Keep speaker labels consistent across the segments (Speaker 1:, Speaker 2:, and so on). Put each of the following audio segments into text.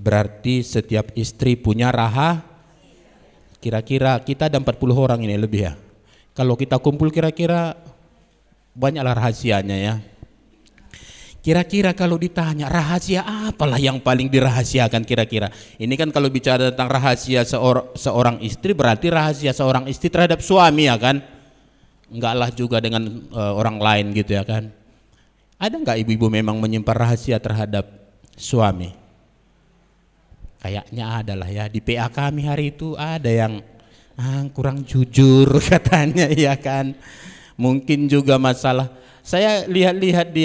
Speaker 1: Berarti setiap istri punya kira-kira kita ada 40 orang ini lebih ya. Kalau kita kumpul kira-kira banyaklah rahasianya ya. Kira-kira kalau ditanya rahasia apalah yang paling dirahasiakan kira-kira. Ini kan kalau bicara tentang rahasia seorang istri berarti rahasia seorang istri terhadap suami ya kan. Enggaklah juga dengan orang lain gitu ya kan. Ada enggak ibu-ibu memang menyimpan rahasia terhadap suami? Kayaknya adalah ya, di PA kami hari itu ada yang kurang jujur katanya ya kan. Mungkin juga masalah, saya lihat-lihat di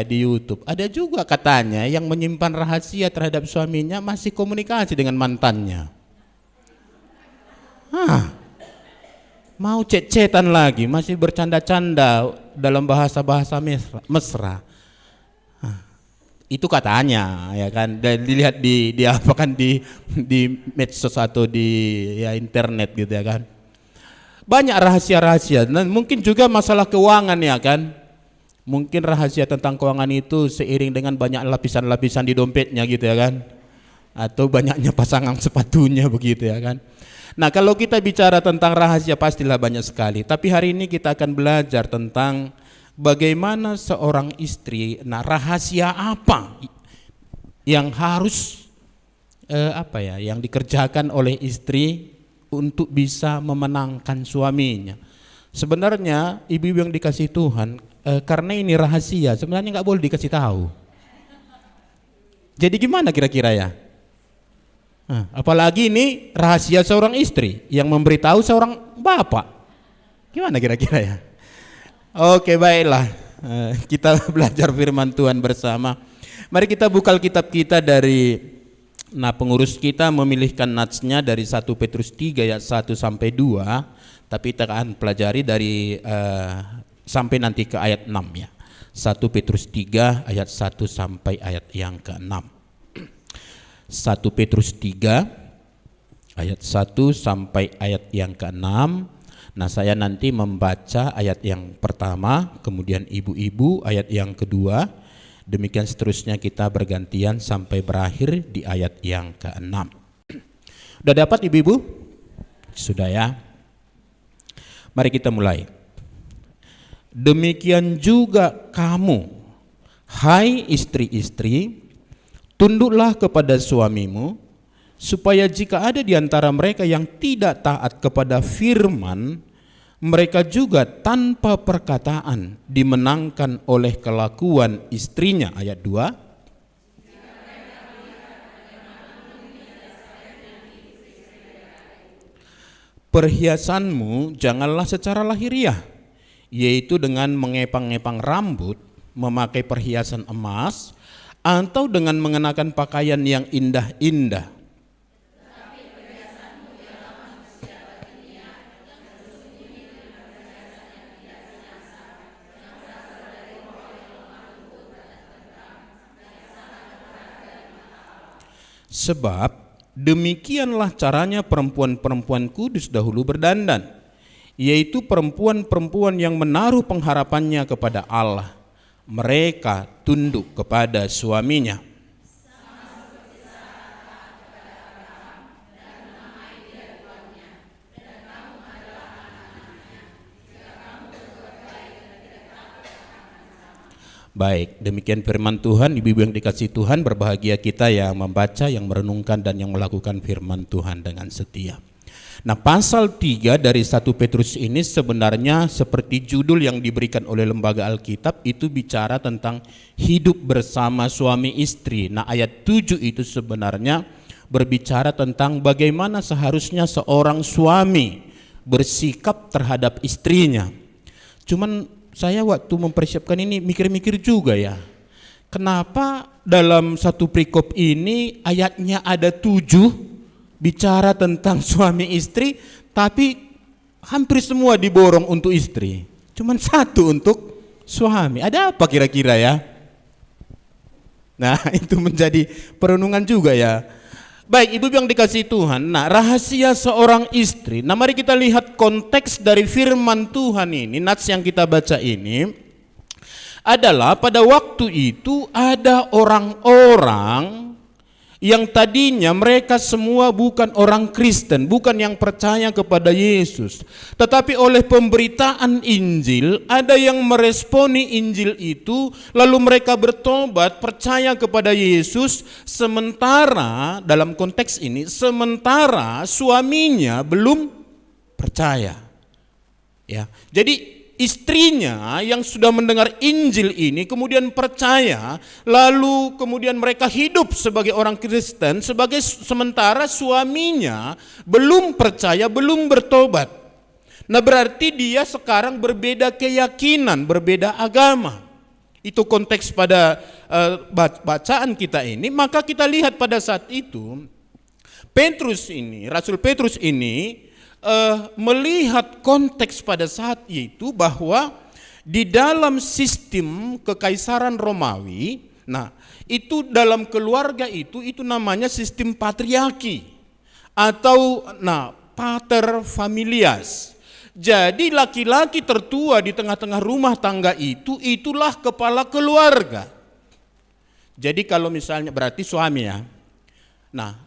Speaker 1: di YouTube, ada juga katanya yang menyimpan rahasia terhadap suaminya masih komunikasi dengan mantannya. Mau chat-chatan lagi, masih bercanda-canda dalam bahasa-bahasa mesra. Itu katanya ya kan, dan dilihat di apa kan di medsos atau di internet gitu ya kan. Banyak rahasia-rahasia dan mungkin juga masalah keuangan ya kan. Mungkin rahasia tentang keuangan itu seiring dengan banyak lapisan-lapisan di dompetnya gitu ya kan. Atau banyaknya pasangan sepatunya begitu ya kan. Nah, kalau kita bicara tentang rahasia pastilah banyak sekali. Tapi hari ini kita akan belajar tentang bagaimana seorang istri, rahasia apa yang harus yang dikerjakan oleh istri untuk bisa memenangkan suaminya. Sebenarnya ibu-ibu yang dikasih Tuhan, karena ini rahasia, sebenarnya nggak boleh dikasih tahu. Jadi gimana kira-kira ya? Apalagi ini rahasia seorang istri yang memberitahu seorang bapak. Gimana kira-kira ya? Oke, baiklah. Kita belajar firman Tuhan bersama. Mari kita buka Alkitab kita dari pengurus kita memilihkan natsnya dari 1 Petrus 3 ayat 1 sampai 2, tapi kita akan pelajari dari sampai nanti ke ayat 6 ya. 1 Petrus 3 ayat 1 sampai ayat yang ke-6. 1 Petrus 3 ayat 1 sampai ayat yang ke-6. Nah, saya nanti membaca ayat yang pertama, kemudian ibu-ibu ayat yang kedua. Demikian seterusnya kita bergantian sampai berakhir di ayat yang ke-6. Sudah dapat ibu-ibu? Sudah ya. Mari kita mulai. Demikian juga kamu, hai istri-istri, tunduklah kepada suamimu, supaya jika ada di antara mereka yang tidak taat kepada firman, mereka juga tanpa perkataan dimenangkan oleh kelakuan istrinya. Ayat 2. Perhiasanmu janganlah secara lahiriah, yaitu dengan mengepang-ngepang rambut, memakai perhiasan emas, atau dengan mengenakan pakaian yang indah-indah. Sebab demikianlah caranya perempuan-perempuan kudus dahulu berdandan, yaitu perempuan-perempuan yang menaruh pengharapannya kepada Allah. Mereka tunduk kepada suaminya. Baik, demikian firman Tuhan. Ibu-ibu yang dikasihi Tuhan, berbahagia kita yang membaca, yang merenungkan, dan yang melakukan firman Tuhan dengan setia. Nah, pasal 3 dari 1 Petrus ini sebenarnya seperti judul yang diberikan oleh lembaga Alkitab, itu bicara tentang hidup bersama suami istri. Nah, ayat 7 itu sebenarnya berbicara tentang bagaimana seharusnya seorang suami bersikap terhadap istrinya. Cuman saya waktu mempersiapkan ini mikir-mikir juga ya, kenapa dalam satu perikop ini ayatnya ada 7 bicara tentang suami istri, tapi hampir semua diborong untuk istri, cuman 1 untuk suami. Ada apa kira-kira ya? Nah, itu menjadi perenungan juga ya. Baik, ibu yang dikasihi Tuhan, rahasia seorang istri. Nah, mari kita lihat konteks dari firman Tuhan ini. Nats yang kita baca ini adalah pada waktu itu ada orang-orang yang tadinya mereka semua bukan orang Kristen, bukan yang percaya kepada Yesus, tetapi oleh pemberitaan Injil ada yang meresponi Injil itu, lalu mereka bertobat percaya kepada Yesus, sementara dalam konteks ini sementara suaminya belum percaya. Ya, jadi istrinya yang sudah mendengar Injil ini kemudian percaya, lalu kemudian mereka hidup sebagai orang Kristen, sementara suaminya belum percaya, belum bertobat. Nah, berarti dia sekarang berbeda keyakinan, berbeda agama. Itu konteks pada bacaan kita ini. Maka kita lihat pada saat itu Rasul Petrus ini melihat konteks pada saat itu bahwa di dalam sistem kekaisaran Romawi, nah itu dalam keluarga itu namanya sistem patriarki atau pater familias. Jadi laki-laki tertua di tengah-tengah rumah tangga itulah kepala keluarga. Jadi kalau misalnya berarti suami ya. Nah,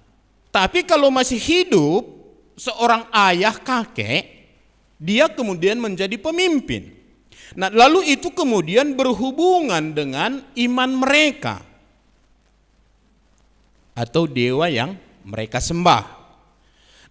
Speaker 1: tapi kalau masih hidup seorang ayah kakek, dia kemudian menjadi pemimpin. Nah, lalu itu kemudian berhubungan dengan iman mereka atau dewa yang mereka sembah.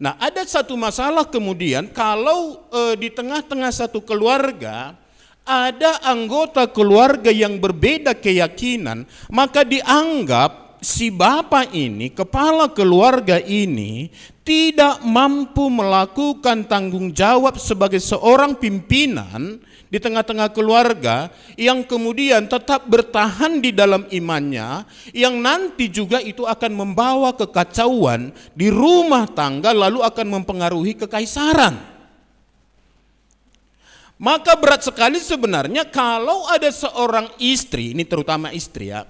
Speaker 1: Nah, ada satu masalah kemudian kalau di tengah-tengah satu keluarga ada anggota keluarga yang berbeda keyakinan, maka dianggap si bapak ini, kepala keluarga ini tidak mampu melakukan tanggung jawab sebagai seorang pimpinan di tengah-tengah keluarga yang kemudian tetap bertahan di dalam imannya, yang nanti juga itu akan membawa kekacauan di rumah tangga lalu akan mempengaruhi kekaisaran. Maka berat sekali sebenarnya kalau ada seorang istri, ini terutama istri ya,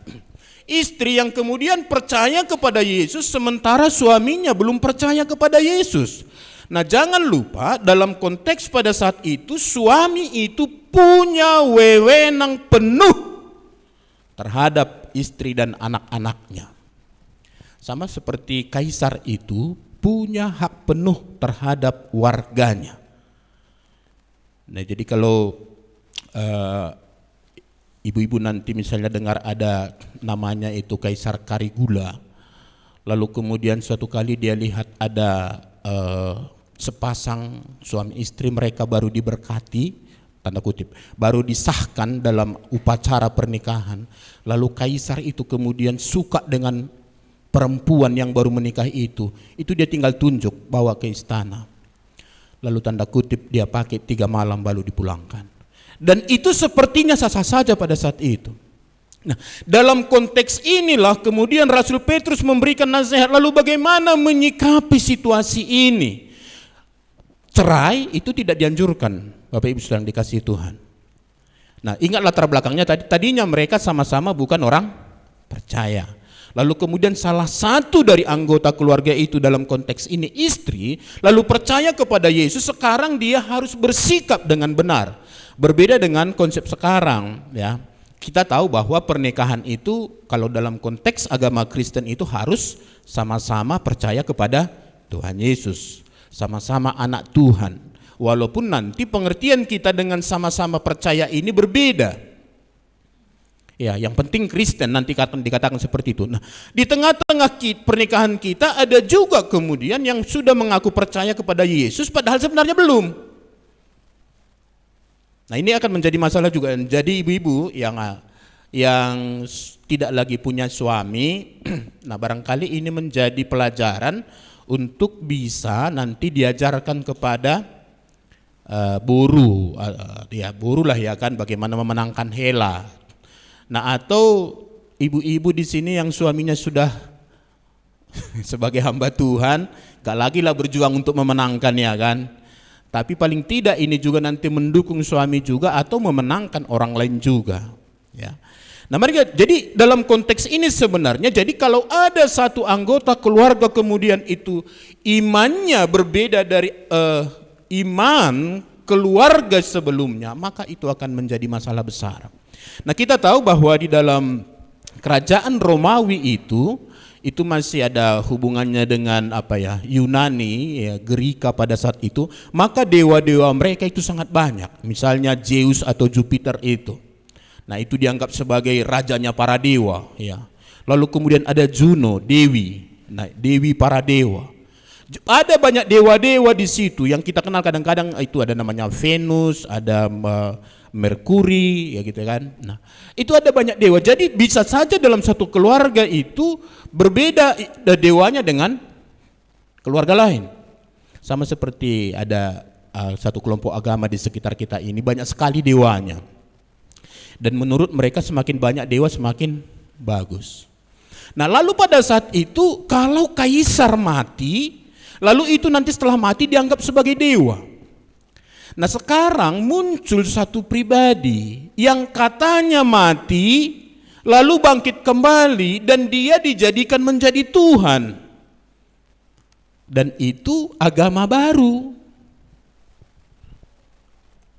Speaker 1: istri yang kemudian percaya kepada Yesus sementara suaminya belum percaya kepada Yesus. Nah, jangan lupa dalam konteks pada saat itu suami itu punya wewenang penuh terhadap istri dan anak-anaknya. Sama seperti kaisar itu punya hak penuh terhadap warganya. Nah, jadi kalau ibu-ibu nanti misalnya dengar ada namanya itu Kaisar Caligula, lalu kemudian suatu kali dia lihat ada sepasang suami istri mereka baru diberkati, tanda kutip, baru disahkan dalam upacara pernikahan, lalu kaisar itu kemudian suka dengan perempuan yang baru menikah itu dia tinggal tunjuk bawa ke istana, lalu tanda kutip dia pakai 3 malam baru dipulangkan. Dan itu sepertinya sah-sah saja pada saat itu. Nah, dalam konteks inilah kemudian Rasul Petrus memberikan nasihat, lalu bagaimana menyikapi situasi ini? Cerai itu tidak dianjurkan, Bapak Ibu sedang dikasihi Tuhan. Nah, ingat latar belakangnya tadinya mereka sama-sama bukan orang percaya. Lalu kemudian salah satu dari anggota keluarga itu dalam konteks ini istri, lalu percaya kepada Yesus, sekarang dia harus bersikap dengan benar. Berbeda dengan konsep sekarang ya. Kita tahu bahwa pernikahan itu kalau dalam konteks agama Kristen itu harus sama-sama percaya kepada Tuhan Yesus, sama-sama anak Tuhan. Walaupun nanti pengertian kita dengan sama-sama percaya ini berbeda. Ya, yang penting Kristen nanti dikatakan seperti itu. Nah, di tengah-tengah pernikahan kita ada juga kemudian yang sudah mengaku percaya kepada Yesus padahal sebenarnya belum. Nah, ini akan menjadi masalah juga. Jadi ibu-ibu yang tidak lagi punya suami, nah barangkali ini menjadi pelajaran untuk bisa nanti diajarkan kepada buruh lah ya kan, bagaimana memenangkan hela. Nah, atau ibu-ibu di sini yang suaminya sudah sebagai hamba Tuhan, gak lagi lah berjuang untuk memenangkan ya kan. Tapi paling tidak ini juga nanti mendukung suami juga atau memenangkan orang lain juga ya. Nah, mereka jadi dalam konteks ini sebenarnya, jadi kalau ada satu anggota keluarga kemudian itu imannya berbeda dari iman keluarga sebelumnya, maka itu akan menjadi masalah besar. Nah, kita tahu bahwa di dalam kerajaan Romawi itu itu masih ada hubungannya dengan Yunani, ya, Gerika pada saat itu, maka dewa-dewa mereka itu sangat banyak. Misalnya Zeus atau Jupiter itu. Nah, itu dianggap sebagai rajanya para dewa, ya. Lalu kemudian ada Juno, dewi. Nah, dewi para dewa. Ada banyak dewa-dewa di situ yang kita kenal kadang-kadang, itu ada namanya Venus, ada Merkuri, ya gitu kan. Nah, itu ada banyak dewa. Jadi bisa saja dalam satu keluarga itu berbeda dewanya dengan keluarga lain. Sama seperti ada satu kelompok agama di sekitar kita ini, banyak sekali dewanya. Dan menurut mereka semakin banyak dewa semakin bagus. Nah, lalu pada saat itu kalau kaisar mati, lalu itu nanti setelah mati dianggap sebagai dewa. Nah, sekarang muncul satu pribadi yang katanya mati, lalu bangkit kembali dan dia dijadikan menjadi Tuhan. Dan itu agama baru.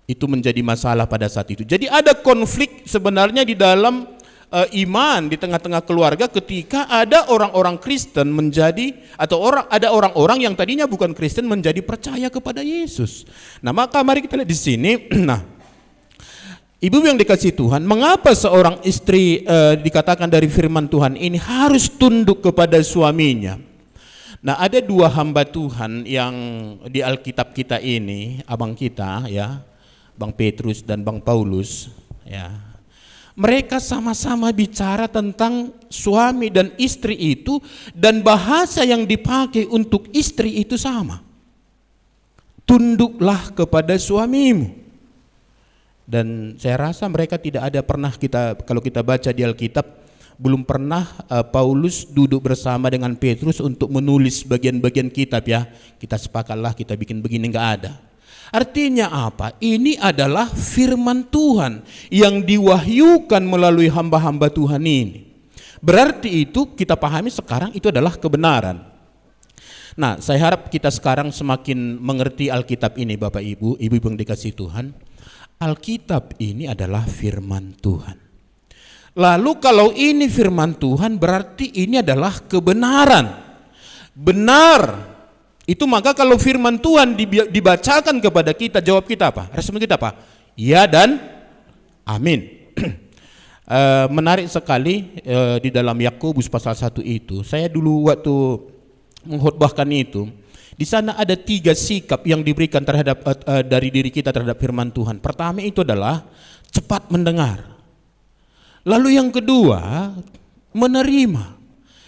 Speaker 1: Itu menjadi masalah pada saat itu. Jadi ada konflik sebenarnya di dalam iman di tengah-tengah keluarga ketika ada orang-orang Kristen menjadi ada orang-orang yang tadinya bukan Kristen menjadi percaya kepada Yesus. Nah, maka mari kita lihat di sini. Nah, ibu yang dikasihi Tuhan, mengapa seorang istri dikatakan dari firman Tuhan ini harus tunduk kepada suaminya? Nah, ada dua hamba Tuhan yang di Alkitab kita ini, abang kita ya, Bang Petrus dan Bang Paulus ya. Mereka sama-sama bicara tentang suami dan istri itu, dan bahasa yang dipakai untuk istri itu sama. Tunduklah kepada suamimu. Dan saya rasa mereka tidak ada pernah kalau kita baca di Alkitab, belum pernah Paulus duduk bersama dengan Petrus untuk menulis bagian-bagian kitab ya. Kita sepakatlah kita bikin begini, enggak ada. Artinya apa? Ini adalah firman Tuhan yang diwahyukan melalui hamba-hamba Tuhan ini. Berarti itu kita pahami sekarang itu adalah kebenaran. Nah, saya harap kita sekarang semakin mengerti Alkitab ini, Bapak Ibu, Ibu yang dikasihi Tuhan. Alkitab ini adalah firman Tuhan. Lalu kalau ini firman Tuhan berarti ini adalah kebenaran. Benar. Itu maka kalau firman Tuhan dibacakan kepada kita, jawab kita apa? Respon kita apa? Ya dan amin. Menarik sekali di dalam Yakobus pasal 1 itu. Saya dulu waktu mengkhotbahkan itu, di sana ada 3 sikap yang diberikan terhadap dari diri kita terhadap firman Tuhan. Pertama itu adalah cepat mendengar. Lalu yang kedua menerima.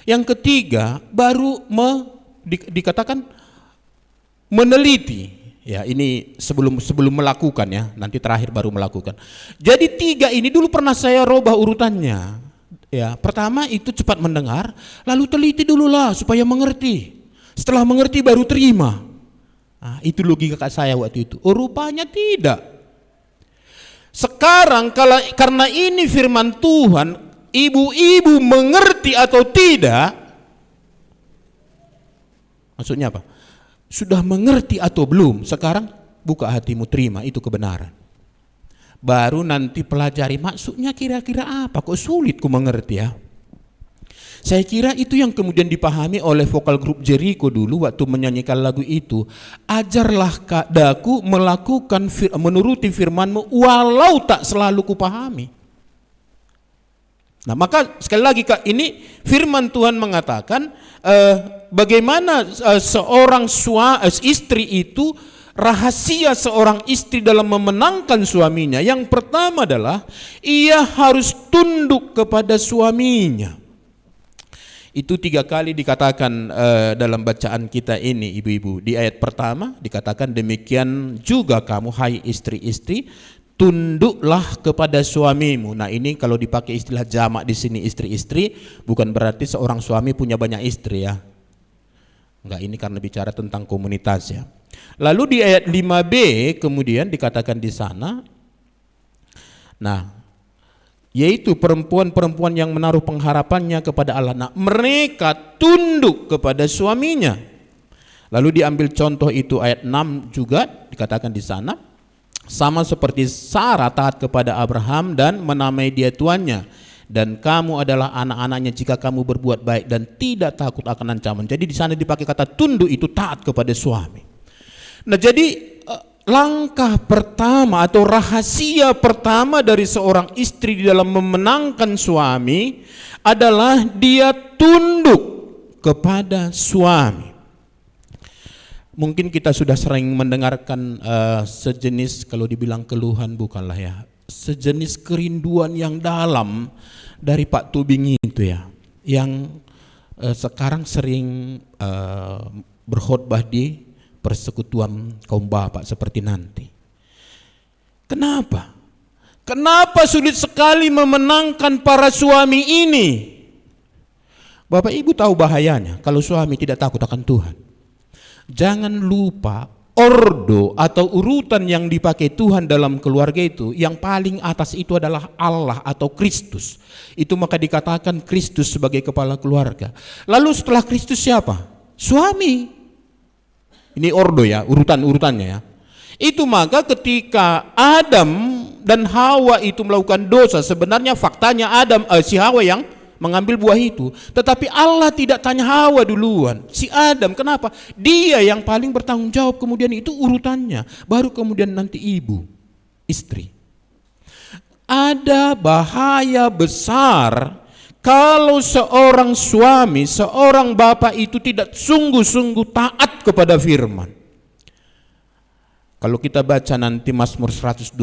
Speaker 1: Yang ketiga baru dikatakan meneliti. Ya, ini sebelum melakukan ya, nanti terakhir baru melakukan. Jadi 3 ini dulu pernah saya rubah urutannya. Ya, pertama itu cepat mendengar, lalu teliti dululah supaya mengerti. Setelah mengerti baru terima. Nah, itu logika saya waktu itu. Oh, rupanya tidak. Sekarang karena ini firman Tuhan, ibu-ibu mengerti atau tidak? Maksudnya apa? Sudah mengerti atau belum? Sekarang buka hatimu, terima itu kebenaran. Baru nanti pelajari maksudnya kira-kira apa, kok sulit ku mengerti ya. Saya kira itu yang kemudian dipahami oleh vokal grup Jericho dulu waktu menyanyikan lagu itu. Ajarlah daku melakukan menuruti firman-Mu walau tak selalu kupahami. Nah, maka sekali lagi Kak, ini firman Tuhan mengatakan bagaimana seorang istri itu, rahasia seorang istri dalam memenangkan suaminya. Yang pertama adalah ia harus tunduk kepada suaminya. Itu 3 kali dikatakan dalam bacaan kita ini, ibu-ibu. Di ayat pertama dikatakan demikian juga kamu hai istri-istri, tunduklah kepada suamimu. Nah, ini kalau dipakai istilah jamak di sini istri-istri, bukan berarti seorang suami punya banyak istri ya. Enggak, ini karena bicara tentang komunitas ya. Lalu di ayat 5b kemudian dikatakan di sana, nah, yaitu perempuan-perempuan yang menaruh pengharapannya kepada Allah. Nah, mereka tunduk kepada suaminya. Lalu diambil contoh itu ayat 6 juga dikatakan di sana, sama seperti Sarah taat kepada Abraham dan menamai dia tuannya. dan kamu adalah anak-anaknya jika kamu berbuat baik dan tidak takut akan ancaman. Jadi di sana dipakai kata tunduk itu taat kepada suami. Nah, jadi langkah pertama atau rahasia pertama dari seorang istri di dalam memenangkan suami adalah dia tunduk kepada suami. Mungkin kita sudah sering mendengarkan sejenis, kalau dibilang keluhan bukanlah ya, sejenis kerinduan yang dalam dari Pak Tubing itu ya, yang sekarang sering berkhotbah di persekutuan kaum bapak seperti nanti. Kenapa? Kenapa sulit sekali memenangkan para suami ini? Bapak Ibu tahu bahayanya kalau suami tidak takut akan Tuhan. Jangan lupa ordo atau urutan yang dipakai Tuhan dalam keluarga itu, yang paling atas itu adalah Allah atau Kristus. Itu maka dikatakan Kristus sebagai kepala keluarga. Lalu setelah Kristus siapa? Suami. Ini ordo ya, urutan-urutannya ya. Itu maka ketika Adam dan Hawa itu melakukan dosa, sebenarnya faktanya si Hawa yang mengambil buah itu, tetapi Allah tidak tanya Hawa duluan, si Adam. Kenapa? Dia yang paling bertanggung jawab, kemudian itu urutannya, baru kemudian nanti ibu, istri. Ada bahaya besar kalau seorang suami, seorang bapak itu tidak sungguh-sungguh taat kepada firman. Kalau kita baca nanti Mazmur 128,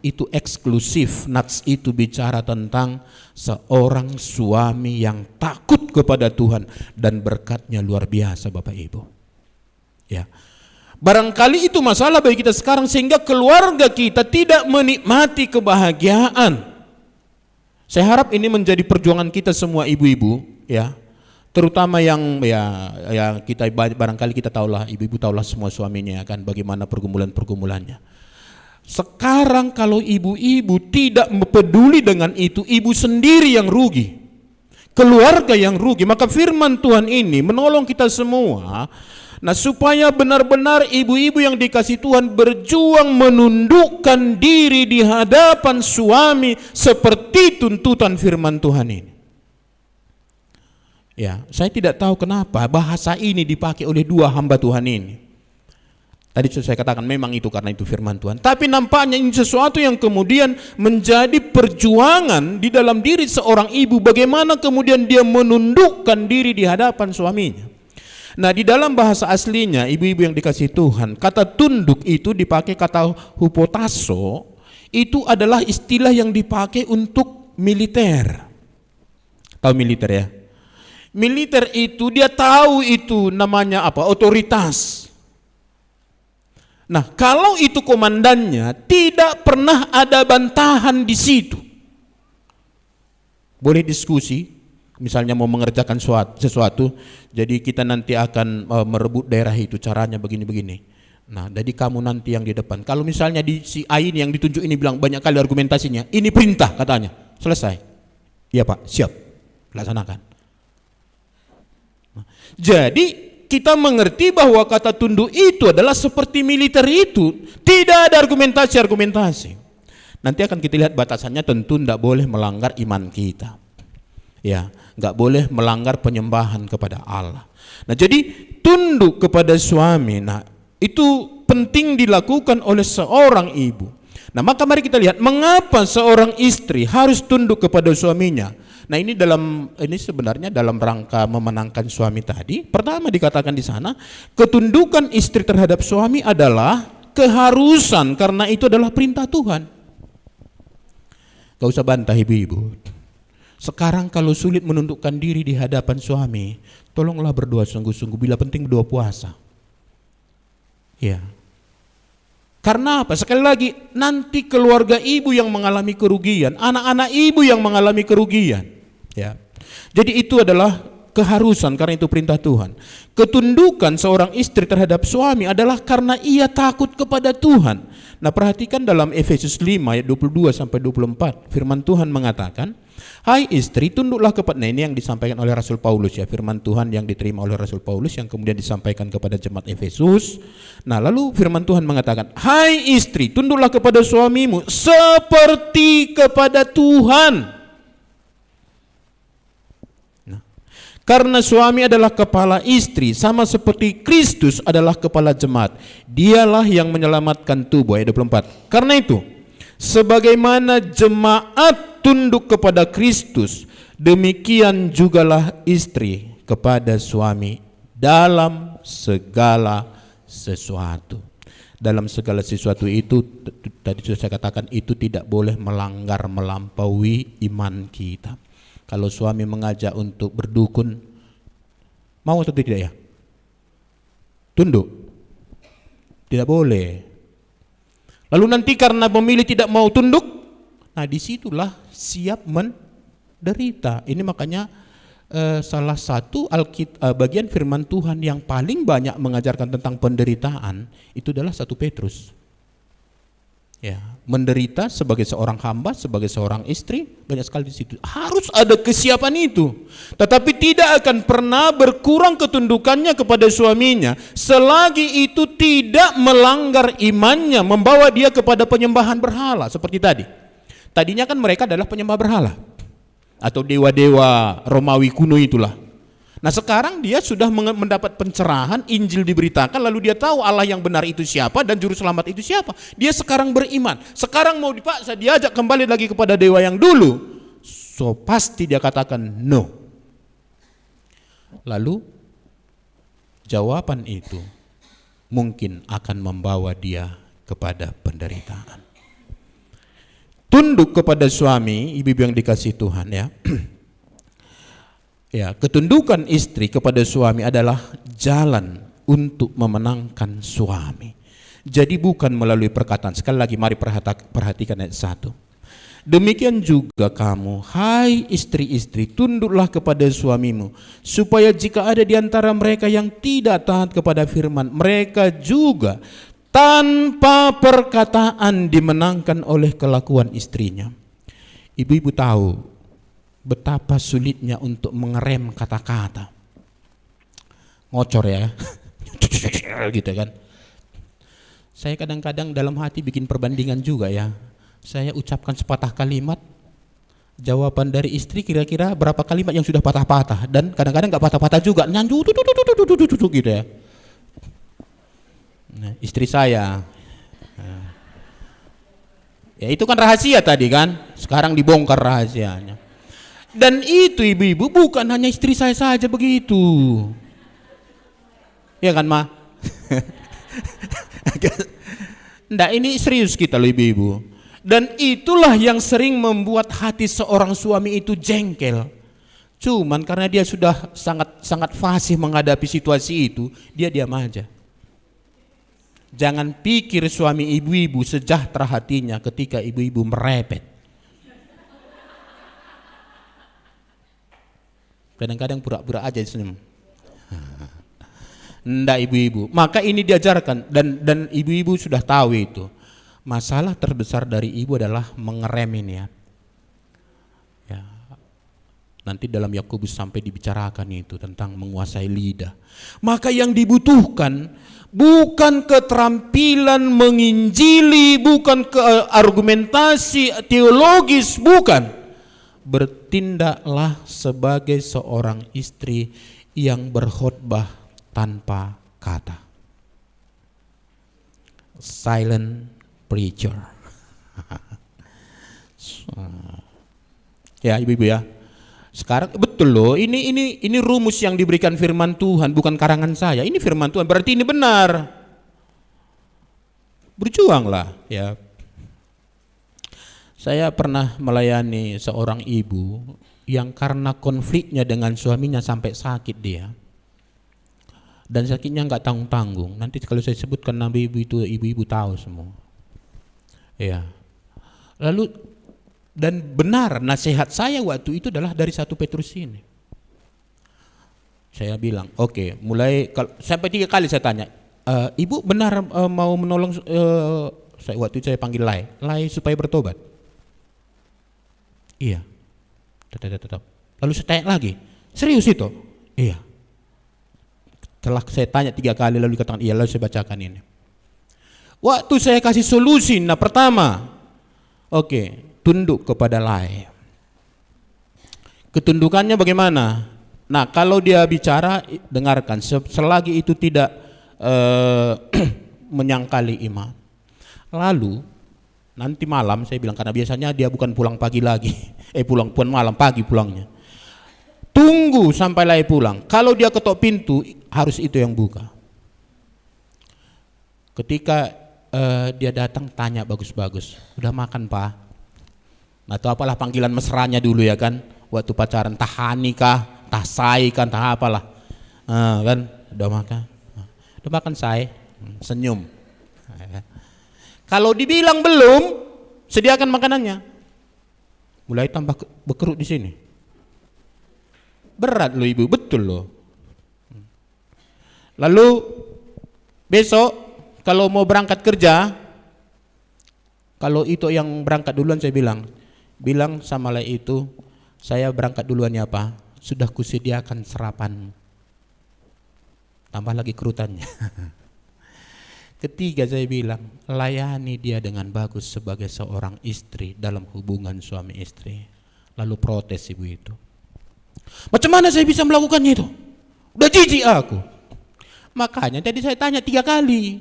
Speaker 1: itu eksklusif, nats itu bicara tentang seorang suami yang takut kepada Tuhan dan berkatnya luar biasa Bapak Ibu. Ya. Barangkali itu masalah bagi kita sekarang sehingga keluarga kita tidak menikmati kebahagiaan. Saya harap ini menjadi perjuangan kita semua ibu-ibu ya. Terutama yang ya kita barangkali kita tahulah, ibu-ibu tahulah semua suaminya kan bagaimana pergumulan-pergumulannya. Sekarang kalau ibu-ibu tidak peduli dengan itu, ibu sendiri yang rugi, keluarga yang rugi. Maka firman Tuhan ini menolong kita semua. Nah, supaya benar-benar ibu-ibu yang dikasih Tuhan berjuang menundukkan diri di hadapan suami seperti tuntutan firman Tuhan ini. Ya, saya tidak tahu kenapa bahasa ini dipakai oleh dua hamba Tuhan ini. Tadi sudah saya katakan memang itu karena itu firman Tuhan. Tapi nampaknya ini sesuatu yang kemudian menjadi perjuangan di dalam diri seorang ibu. Bagaimana kemudian dia menundukkan diri di hadapan suaminya. Nah, di dalam bahasa aslinya ibu-ibu yang dikasih Tuhan, kata tunduk itu dipakai kata hupotasso. Itu adalah istilah yang dipakai untuk militer. Tahu militer ya? Militer itu dia tahu itu namanya apa? Otoritas. Nah, kalau itu komandannya tidak pernah ada bantahan di situ. Boleh diskusi, misalnya mau mengerjakan sesuatu, jadi kita nanti akan merebut daerah itu, caranya begini-begini. Nah, jadi kamu nanti yang di depan. Kalau misalnya di si A ini yang ditunjuk ini bilang banyak kali argumentasinya, ini perintah katanya, selesai. Iya Pak, siap, laksanakan. Jadi kita mengerti bahwa kata tunduk itu adalah seperti militer itu, tidak ada argumentasi. Nanti akan kita lihat batasannya, tentu tidak boleh melanggar iman kita. Ya, nggak boleh melanggar penyembahan kepada Allah. Nah, jadi tunduk kepada suami, nah itu penting dilakukan oleh seorang ibu. Nah, maka mari kita lihat mengapa seorang istri harus tunduk kepada suaminya. Nah, ini sebenarnya dalam rangka memenangkan suami tadi. Pertama dikatakan di sana, ketundukan istri terhadap suami adalah keharusan karena itu adalah perintah Tuhan. Gak usah bantah ibu-ibu. Sekarang kalau sulit menundukkan diri di hadapan suami, tolonglah berdoa sungguh-sungguh, bila penting berdoa puasa. Ya. Karena apa? Sekali lagi, nanti keluarga ibu yang mengalami kerugian, anak-anak ibu yang mengalami kerugian. Ya. Jadi itu adalah keharusan karena itu perintah Tuhan. Ketundukan seorang istri terhadap suami adalah karena ia takut kepada Tuhan. Nah, perhatikan dalam Efesus 5 ayat 22 sampai 24, firman Tuhan mengatakan, "Hai istri, tunduklah kepada," nah ini yang disampaikan oleh Rasul Paulus ya, firman Tuhan yang diterima oleh Rasul Paulus yang kemudian disampaikan kepada jemaat Efesus. Nah, lalu firman Tuhan mengatakan, "Hai istri, tunduklah kepada suamimu seperti kepada Tuhan." Karena suami adalah kepala istri, sama seperti Kristus adalah kepala jemaat. Dialah yang menyelamatkan tubuh. Ayat 24. Karena itu, sebagaimana jemaat tunduk kepada Kristus, demikian jugalah istri kepada suami dalam segala sesuatu. Dalam segala sesuatu itu, tadi sudah saya katakan, itu tidak boleh melanggar melampaui iman kita. Kalau suami mengajak untuk berdukun, mau atau tidak ya? Tunduk? Tidak boleh. Lalu nanti karena pemilih tidak mau tunduk, nah disitulah siap menderita. Ini makanya salah satu bagian firman Tuhan yang paling banyak mengajarkan tentang penderitaan itu adalah 1 Petrus. Ya, menderita sebagai seorang hamba, sebagai seorang istri, banyak sekali di situ. Harus ada kesiapan itu. Tetapi tidak akan pernah berkurang ketundukannya kepada suaminya selagi itu tidak melanggar imannya, membawa dia kepada penyembahan berhala seperti tadi. Tadinya kan mereka adalah penyembah berhala atau dewa-dewa Romawi kuno itulah. Nah sekarang dia sudah mendapat pencerahan, Injil diberitakan, lalu dia tahu Allah yang benar itu siapa dan juru selamat itu siapa. Dia sekarang beriman. Sekarang mau dipaksa diajak kembali lagi kepada dewa yang dulu, so pasti dia katakan no. Lalu jawaban itu mungkin akan membawa dia kepada penderitaan. Tunduk kepada suami, ibu-ibu yang dikasihi Tuhan ya. Ya, ketundukan istri kepada suami adalah jalan untuk memenangkan suami. Jadi bukan melalui perkataan. Sekali lagi mari perhatikan ayat 1. Demikian juga kamu, hai istri-istri, tunduklah kepada suamimu, supaya jika ada di antara mereka yang tidak taat kepada firman, mereka juga tanpa perkataan dimenangkan oleh kelakuan istrinya. Ibu-ibu tahu betapa sulitnya untuk mengerem kata-kata. Ngocor ya. Gitu kan. Saya kadang-kadang dalam hati bikin perbandingan juga ya. Saya ucapkan sepatah kalimat, jawaban dari istri kira-kira berapa kalimat yang sudah patah-patah, dan kadang-kadang enggak patah-patah juga, nyanju gitu ya. Nah, istri saya. Ya itu kan rahasia tadi kan. Sekarang dibongkar rahasianya. Dan itu ibu-ibu bukan hanya istri saya saja begitu. Ya kan Ma? Nggak, ini serius kita loh ibu-ibu. Dan itulah yang sering membuat hati seorang suami itu jengkel. Cuman karena dia sudah sangat fasih menghadapi situasi itu, dia diam aja. Jangan pikir suami ibu-ibu sejahtera hatinya ketika ibu-ibu merepet. Kadang-kadang pura-pura aja senyum. Ndak ibu-ibu. Maka ini diajarkan dan ibu-ibu sudah tahu itu. Masalah terbesar dari ibu adalah mengerem ini ya. Ya. Nanti dalam Yakobus sampai dibicarakan itu tentang menguasai lidah. Maka yang dibutuhkan bukan keterampilan menginjili, bukan argumentasi teologis, bukan. Bertindaklah sebagai seorang istri yang berkhotbah tanpa kata. Silent preacher. Ya ibu-ibu ya. Sekarang betul loh, ini rumus yang diberikan firman Tuhan, bukan karangan saya. Ini firman Tuhan, berarti ini benar. Berjuanglah ya. Saya pernah melayani seorang ibu yang karena konfliknya dengan suaminya sampai sakit dia. Dan sakitnya enggak tanggung-tanggung. Nanti kalau saya sebutkan nama ibu itu, ibu-ibu tahu semua. Ya. Lalu dan benar nasihat saya waktu itu adalah dari 1 Petrus ini. Saya bilang, oke, mulai sampai 3 kali saya tanya, ibu benar mau menolong waktu itu saya panggil Lai supaya bertobat. Iya. Tetap. Lalu saya tanya lagi, serius itu? Iya. Setelah saya tanya 3 kali lalu dikatakan iya, lalu saya bacakan ini. Waktu saya kasih solusi, nah pertama, oke, tunduk kepada Lai. Ketundukannya bagaimana? Nah, kalau dia bicara, dengarkan, selagi itu tidak menyangkali iman. Lalu nanti malam saya bilang, karena biasanya dia bukan pulang pagi lagi, pulang malam, pagi pulangnya. Tunggu sampai Lai pulang. Kalau dia ketok pintu, harus itu yang buka. Ketika dia datang, tanya bagus-bagus, udah makan Pak? Atau apalah panggilan mesranya dulu ya kan, waktu pacaran, tahani kah, tahsai kan, tah apalah, kan, udah makan, udah makan say, senyum. Kalau dibilang belum, sediakan makanannya, mulai tambah berkerut di sini. Berat loh ibu, betul loh. Lalu besok kalau mau berangkat kerja, kalau itu yang berangkat duluan saya bilang sama Lai itu, saya berangkat duluan ya Pak, sudah kusediakan sarapan, tambah lagi kerutannya. Ketiga saya bilang, layani dia dengan bagus sebagai seorang istri dalam hubungan suami istri. Lalu protes ibu itu, macam mana saya bisa melakukannya itu? Udah jijik aku. Makanya tadi saya tanya 3 kali.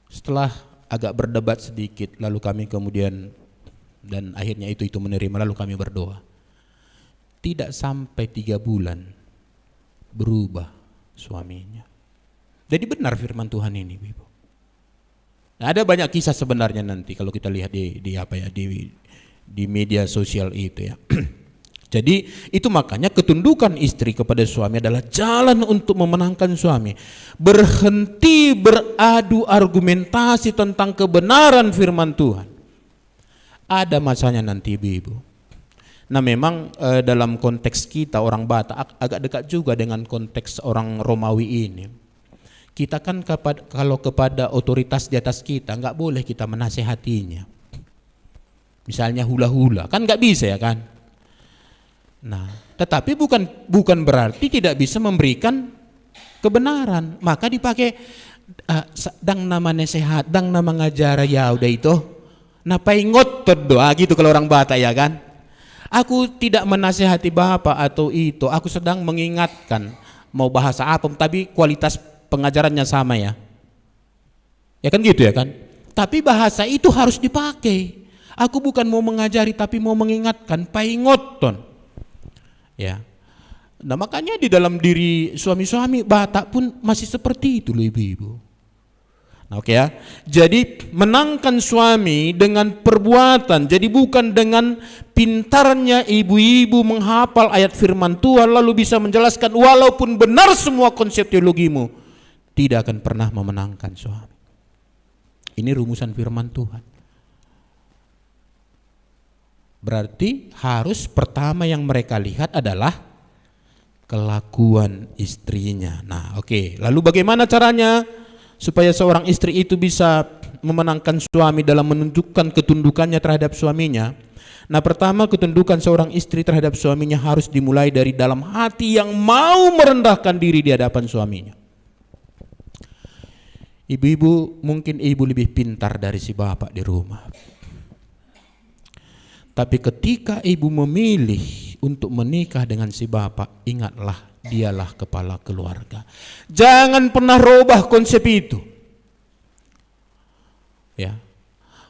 Speaker 1: Setelah agak berdebat sedikit, lalu kami kemudian, dan akhirnya itu menerima, lalu kami berdoa. Tidak sampai 3 bulan berubah suaminya. Jadi benar firman Tuhan ini, Ibu. Nah, ada banyak kisah sebenarnya nanti kalau kita lihat di media sosial itu ya. Jadi itu makanya ketundukan istri kepada suami adalah jalan untuk memenangkan suami. Berhenti beradu argumentasi tentang kebenaran firman Tuhan. Ada masanya nanti ibu-ibu. Nah memang dalam konteks kita orang Batak agak dekat juga dengan konteks orang Romawi ini. Kita kan kalau kepada otoritas di atas kita nggak boleh kita menasehatinya. Misalnya hula-hula, kan nggak bisa ya kan. Nah, tetapi bukan berarti tidak bisa memberikan kebenaran. Maka dipakai dang nama nasihat, dang nama ngajar ya udah itu. Napai ngotot doa gitu kalau orang Batak ya kan. Aku tidak menasehati bapak atau itu, aku sedang mengingatkan mau bahasa apa, tapi kualitas pengajarannya sama ya. Ya kan gitu ya kan. Tapi bahasa itu harus dipakai. Aku bukan mau mengajari tapi mau mengingatkan, paingoton. Ya. Nah makanya di dalam diri suami-suami Batak pun masih seperti itu loh ibu-ibu. Nah, oke ya. Jadi menangkan suami dengan perbuatan. Jadi bukan dengan pintarnya ibu-ibu menghafal ayat firman Tuhan lalu bisa menjelaskan walaupun benar semua konsep teologimu, tidak akan pernah memenangkan suami. Ini rumusan firman Tuhan. Berarti harus pertama yang mereka lihat adalah kelakuan istrinya. Nah, oke. Lalu bagaimana caranya supaya seorang istri itu bisa memenangkan suami dalam menunjukkan ketundukannya terhadap suaminya? Nah, pertama ketundukan seorang istri terhadap suaminya harus dimulai dari dalam hati yang mau merendahkan diri di hadapan suaminya. Ibu-ibu, mungkin ibu lebih pintar dari si bapak di rumah. Tapi ketika ibu memilih untuk menikah dengan si bapak, ingatlah dialah kepala keluarga. Jangan pernah rubah konsep itu. Ya.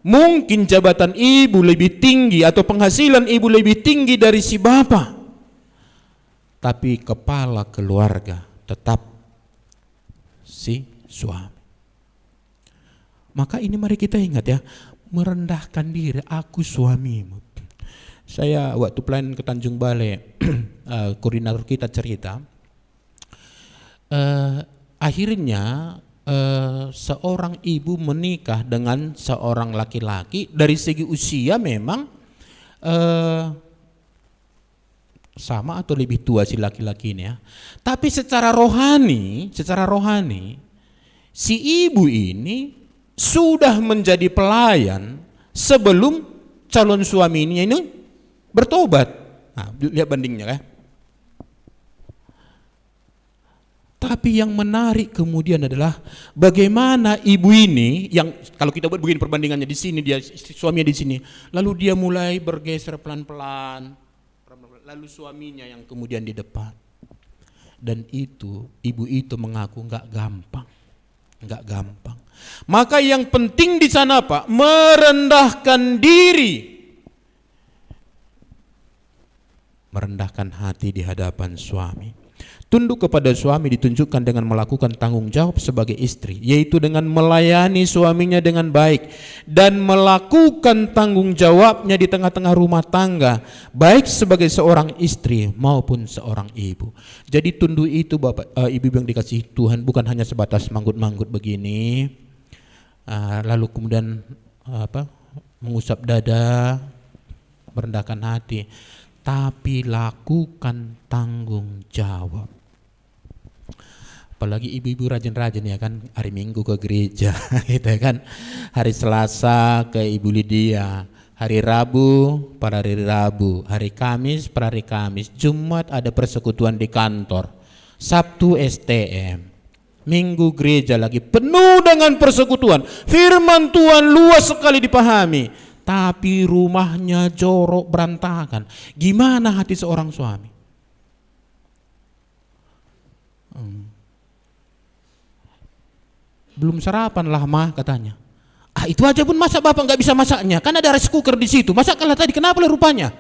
Speaker 1: Mungkin jabatan ibu lebih tinggi atau penghasilan ibu lebih tinggi dari si bapak. Tapi kepala keluarga tetap si suami. Maka ini mari kita ingat ya, merendahkan diri, aku suamimu. Saya waktu pelayan ke Tanjung Balai, koordinator kita cerita, akhirnya seorang ibu menikah dengan seorang laki-laki, dari segi usia memang sama atau lebih tua si laki-laki ini ya. Tapi secara rohani si ibu ini sudah menjadi pelayan sebelum calon suaminya ini bertobat. Nah, lihat bandingnya kan. Tapi yang menarik kemudian adalah bagaimana ibu ini yang kalau kita buat begini perbandingannya di sini dia suaminya di sini, lalu dia mulai bergeser pelan-pelan, lalu suaminya yang kemudian di depan. Dan itu, ibu itu mengaku nggak gampang. Maka yang penting di sana Pak, merendahkan diri. Merendahkan hati di hadapan suami. Tunduk kepada suami ditunjukkan dengan melakukan tanggung jawab sebagai istri, yaitu dengan melayani suaminya dengan baik dan melakukan tanggung jawabnya di tengah-tengah rumah tangga, baik sebagai seorang istri maupun seorang ibu. Jadi tunduk itu Bapak, ibu yang dikasihi Tuhan, bukan hanya sebatas manggut-manggut begini, lalu kemudian mengusap dada, merendahkan hati, tapi lakukan tanggung jawab. Apalagi ibu-ibu rajin-rajin ya kan, hari Minggu ke gereja gitu kan, hari Selasa ke Ibu Lydia, hari Rabu pada hari Rabu, hari Kamis pada hari Kamis, Jumat ada persekutuan di kantor, Sabtu STM, Minggu gereja lagi, penuh dengan persekutuan, firman Tuhan luas sekali dipahami. Tapi rumahnya jorok berantakan. Gimana hati seorang suami? Belum sarapan lah mah katanya. Itu aja pun masa bapak nggak bisa masaknya? Kan ada rice cooker di situ. Masaklah tadi, kenapa lah rupanya?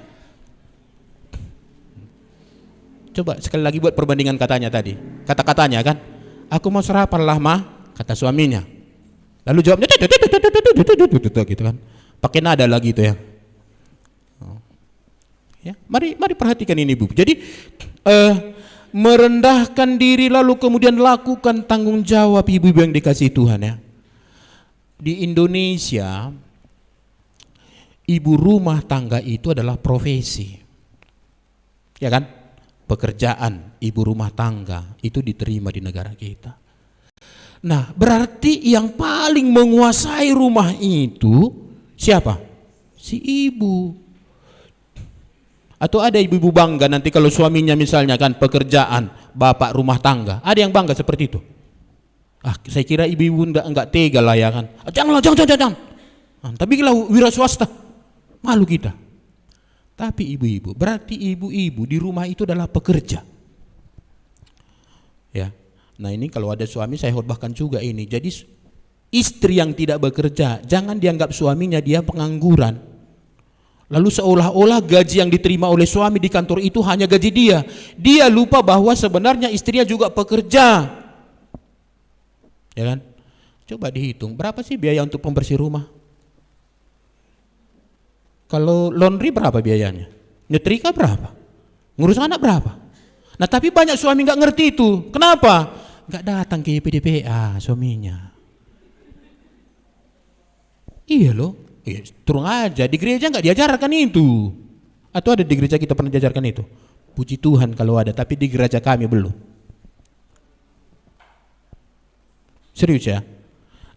Speaker 1: Coba sekali lagi buat perbandingan katanya tadi. Kata-katanya kan, aku mau sarapan lah mah, kata suaminya. Lalu jawabnya gitu kan. Pakai nada lagi itu ya. Ya, mari perhatikan ini Bu. Jadi merendahkan diri lalu kemudian lakukan tanggung jawab ibu-ibu yang dikasihi Tuhan ya. Di Indonesia ibu rumah tangga itu adalah profesi. Ya kan? Pekerjaan ibu rumah tangga itu diterima di negara kita. Nah, berarti yang paling menguasai rumah itu siapa? Si ibu. Atau ada ibu-ibu bangga nanti kalau suaminya misalnya kan pekerjaan, bapak rumah tangga. Ada yang bangga seperti itu? Saya kira ibu-ibu enggak tega lah ya kan. Jangan. Tapi kalau wira swasta, malu kita. Tapi ibu-ibu, berarti ibu-ibu di rumah itu adalah pekerja. Ya. Nah ini kalau ada suami saya khotbahkan juga ini. Jadi istri yang tidak bekerja, jangan dianggap suaminya dia pengangguran. Lalu seolah-olah gaji yang diterima oleh suami di kantor itu hanya gaji dia. Dia lupa bahwa sebenarnya istrinya juga pekerja. Ya kan? Coba dihitung, berapa sih biaya untuk pembersih rumah? Kalau laundry berapa biayanya? Nyetrika berapa? Ngurus anak berapa? Nah tapi banyak suami nggak ngerti itu. Kenapa? Nggak datang ke YPDPA suaminya. Iya loh, turun aja, di gereja nggak diajarkan itu. Atau ada di gereja kita pernah diajarkan itu? Puji Tuhan kalau ada, tapi di gereja kami belum. Serius ya.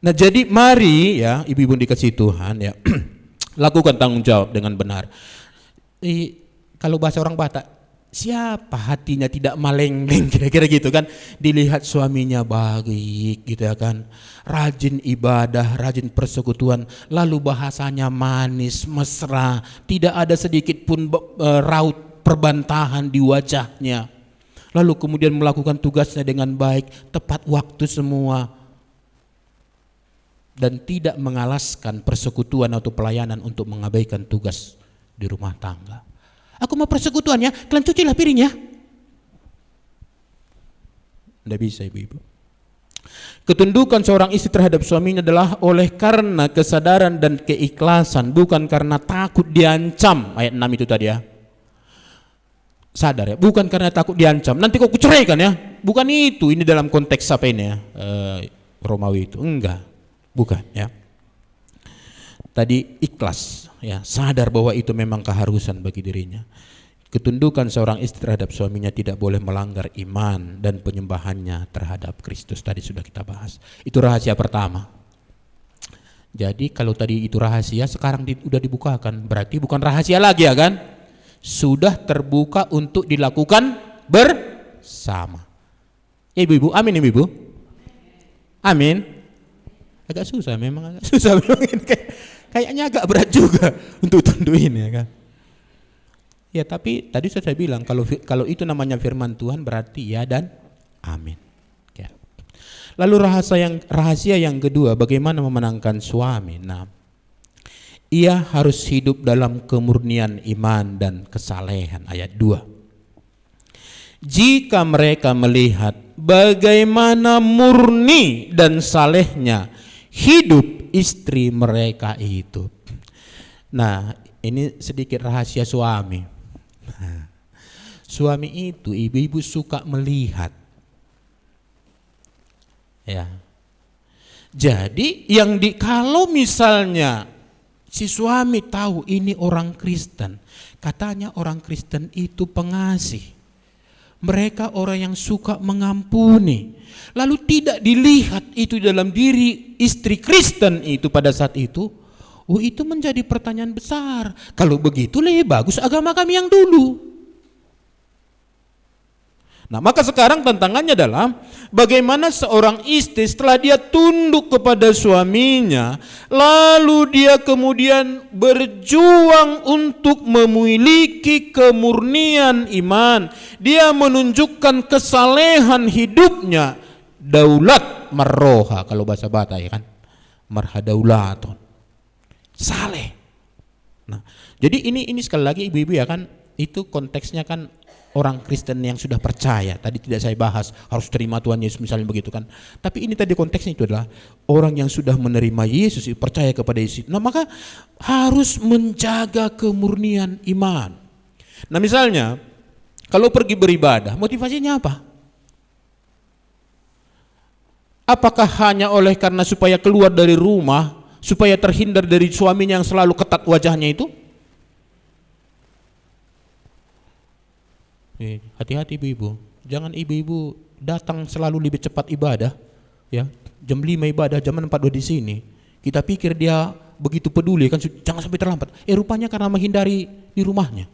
Speaker 1: Nah jadi mari ya ibu-ibu dikasih Tuhan ya, lakukan tanggung jawab dengan benar. Kalau bahasa orang Batak, siapa hatinya tidak malengleng, kira-kira gitu kan. Dilihat suaminya baik gitu ya kan, rajin ibadah, rajin persekutuan, lalu bahasanya manis, mesra, tidak ada sedikit pun raut perbantahan di wajahnya, lalu kemudian melakukan tugasnya dengan baik, tepat waktu semua, dan tidak mengalaskan persekutuan atau pelayanan untuk mengabaikan tugas di rumah tangga. Aku mau persekutuan ya, kalian cucilah piringnya. Tidak bisa ibu-ibu. Ketundukan seorang istri terhadap suaminya adalah oleh karena kesadaran dan keikhlasan, bukan karena takut diancam. Ayat 6 itu tadi ya. Sadar ya, bukan karena takut diancam. Nanti kok kuceraikan ya. Bukan itu, ini dalam konteks apa ini ya, Romawi itu. Enggak, bukan ya. Tadi ikhlas ya, sadar bahwa itu memang keharusan bagi dirinya. Ketundukan seorang istri terhadap suaminya tidak boleh melanggar iman dan penyembahannya terhadap Kristus. Tadi sudah kita bahas. Itu rahasia pertama. Jadi kalau tadi itu rahasia, sekarang udah dibukakan, berarti bukan rahasia lagi ya kan? Sudah terbuka untuk dilakukan bersama. Ibu-ibu, amin ibu-ibu. Amin. Agak susah memang, agak susah memang. Kayaknya agak berat juga untuk tentuin ya kan. Ya, tapi tadi sudah saya bilang kalau itu namanya firman Tuhan berarti ya dan amin. Ya. Lalu rahasia yang kedua, bagaimana memenangkan suami? Nah, ia harus hidup dalam kemurnian iman dan kesalehan. Ayat 2. Jika mereka melihat bagaimana murni dan salehnya hidup istri mereka itu. Nah, ini sedikit rahasia suami. Suami itu, ibu-ibu suka melihat. Ya. Jadi kalau misalnya si suami tahu ini orang Kristen, katanya orang Kristen itu pengasih. Mereka orang yang suka mengampuni. Lalu tidak dilihat itu dalam diri istri Kristen itu pada saat itu. Oh, itu menjadi pertanyaan besar. Kalau begitu lebih bagus agama kami yang dulu. Nah, maka sekarang tantangannya adalah bagaimana seorang istri setelah dia tunduk kepada suaminya, lalu dia kemudian berjuang untuk memiliki kemurnian iman. Dia menunjukkan kesalehan hidupnya, daulat marroha kalau bahasa Batak, ya kan? Marhadaulaton. Saleh. Nah, jadi ini sekali lagi ibu-ibu ya kan, itu konteksnya kan orang Kristen yang sudah percaya. Tadi tidak saya bahas harus terima Tuhan Yesus misalnya begitu kan. Tapi ini tadi konteksnya itu adalah orang yang sudah menerima Yesus, percaya kepada Yesus. Nah, maka harus menjaga kemurnian iman. Nah, misalnya kalau pergi beribadah, motivasinya apa? Apakah hanya oleh karena supaya keluar dari rumah, supaya terhindar dari suaminya yang selalu ketat wajahnya itu? Hati-hati ibu-ibu, jangan ibu-ibu datang selalu lebih cepat ibadah, ya. Jam 5 ibadah, jam 4 udah di sini. Kita pikir dia begitu peduli kan, jangan sampai terlambat. Rupanya karena menghindari di rumahnya.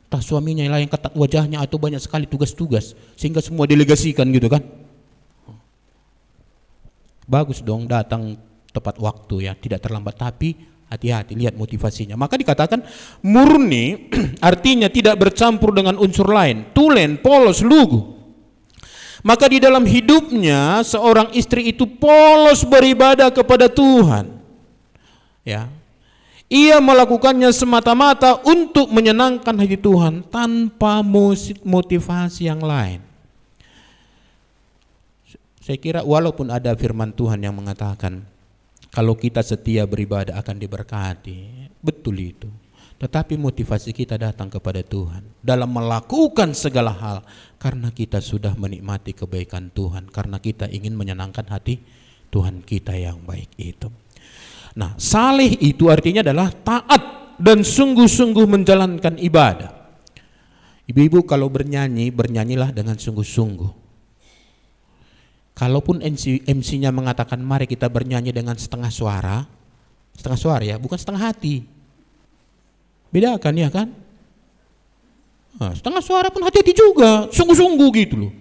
Speaker 1: Entah suaminya yang ketat wajahnya atau banyak sekali tugas-tugas sehingga semua delegasikan gitu kan. Bagus dong datang tepat waktu ya, tidak terlambat, tapi hati-hati, lihat motivasinya. Maka dikatakan murni artinya tidak bercampur dengan unsur lain, tulen, polos, lugu. Maka di dalam hidupnya seorang istri itu polos beribadah kepada Tuhan. Ya. Ia melakukannya semata-mata untuk menyenangkan hati Tuhan tanpa motivasi yang lain. Saya kira walaupun ada firman Tuhan yang mengatakan kalau kita setia beribadah akan diberkati, betul itu. Tetapi motivasi kita datang kepada Tuhan dalam melakukan segala hal karena kita sudah menikmati kebaikan Tuhan, karena kita ingin menyenangkan hati Tuhan kita yang baik itu. Nah, saleh itu artinya adalah taat dan sungguh-sungguh menjalankan ibadah. Ibu-ibu kalau bernyanyi, bernyanyilah dengan sungguh-sungguh. Kalaupun MC-nya mengatakan mari kita bernyanyi dengan setengah suara ya, bukan setengah hati. Bedakan ya kan? Nah, setengah suara pun hati-hati juga, sungguh-sungguh gitu loh.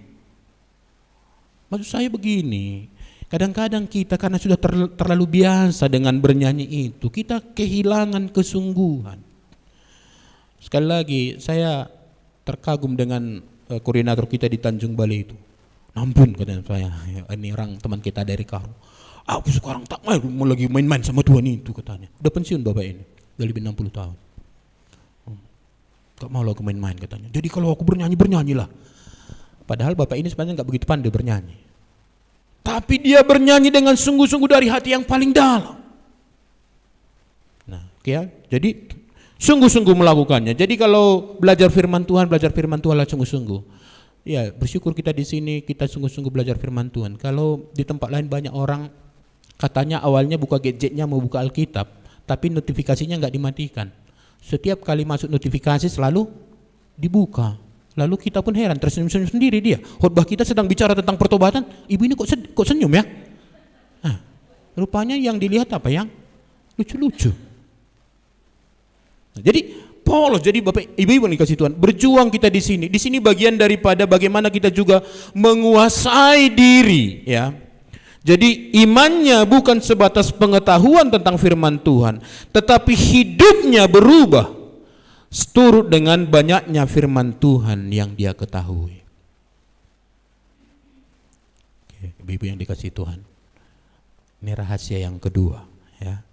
Speaker 1: Maksud saya begini, kadang-kadang kita karena sudah terlalu biasa dengan bernyanyi itu, kita kehilangan kesungguhan. Sekali lagi, saya terkagum dengan koordinator kita di Tanjung Balai itu. Ampun katanya saya, ini orang teman kita dari Karo. Aku sekarang tak mau lagi main-main sama Tuhan itu katanya. Udah pensiun bapak ini, udah lebih 60 tahun. Tak mau lagi main-main katanya. Jadi kalau aku bernyanyilah. Padahal bapak ini sebenarnya nggak begitu pandai bernyanyi. Tapi dia bernyanyi dengan sungguh-sungguh dari hati yang paling dalam. Nah, ya, jadi sungguh-sungguh melakukannya. Jadi kalau belajar firman Tuhan lah sungguh-sungguh. Ya, bersyukur kita di sini kita sungguh-sungguh belajar firman Tuhan. Kalau di tempat lain banyak orang katanya awalnya buka gadgetnya mau buka Alkitab, tapi notifikasinya nggak dimatikan. Setiap kali masuk notifikasi selalu dibuka. Lalu kita pun heran, tersenyum-senyum sendiri dia. Khotbah kita sedang bicara tentang pertobatan, ibu ini kok senyum ya? Nah, rupanya yang dilihat apa? Yang lucu-lucu. Nah, jadi polos, jadi Bapak Ibu yang dikasih Tuhan, berjuang kita di sini. Di sini bagian daripada bagaimana kita juga menguasai diri, ya. Jadi imannya bukan sebatas pengetahuan tentang firman Tuhan, tetapi hidupnya berubah seturut dengan banyaknya firman Tuhan yang dia ketahui. Oke, ibu-ibu yang dikasihi Tuhan, ini rahasia yang kedua, ya,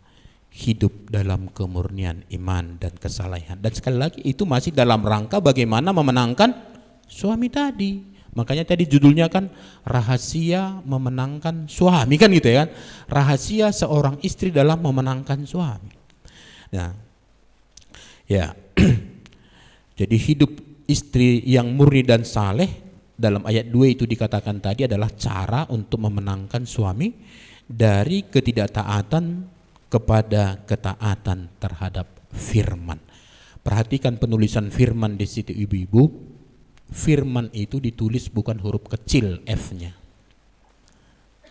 Speaker 1: hidup dalam kemurnian iman dan kesalehan. Dan sekali lagi itu masih dalam rangka bagaimana memenangkan suami tadi. Makanya tadi judulnya kan rahasia memenangkan suami, kan gitu ya kan. Rahasia seorang istri dalam memenangkan suami. Nah, ya. Jadi hidup istri yang murni dan saleh dalam ayat 2 itu dikatakan tadi adalah cara untuk memenangkan suami dari ketidaktaatan kepada ketaatan terhadap firman. Perhatikan penulisan firman di situ ibu-ibu. Firman itu ditulis bukan huruf kecil F-nya.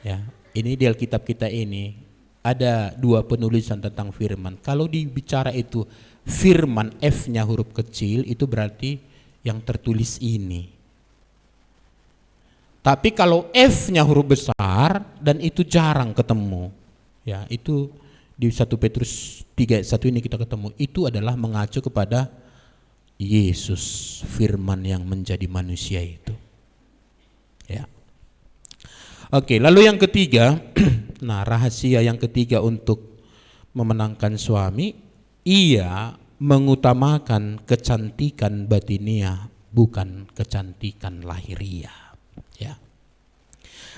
Speaker 1: Ya, ini di Alkitab kita ini ada dua penulisan tentang firman. Kalau dibicara itu firman F-nya huruf kecil, itu berarti yang tertulis ini. Tapi kalau F-nya huruf besar, dan itu jarang ketemu. Ya, itu di 1 Petrus 3 ayat 1 ini kita ketemu. Itu adalah mengacu kepada Yesus, firman yang menjadi manusia itu. Ya. Oke, lalu yang ketiga, nah rahasia yang ketiga untuk memenangkan suami, ia mengutamakan kecantikan batiniah bukan kecantikan lahiriah. Ya.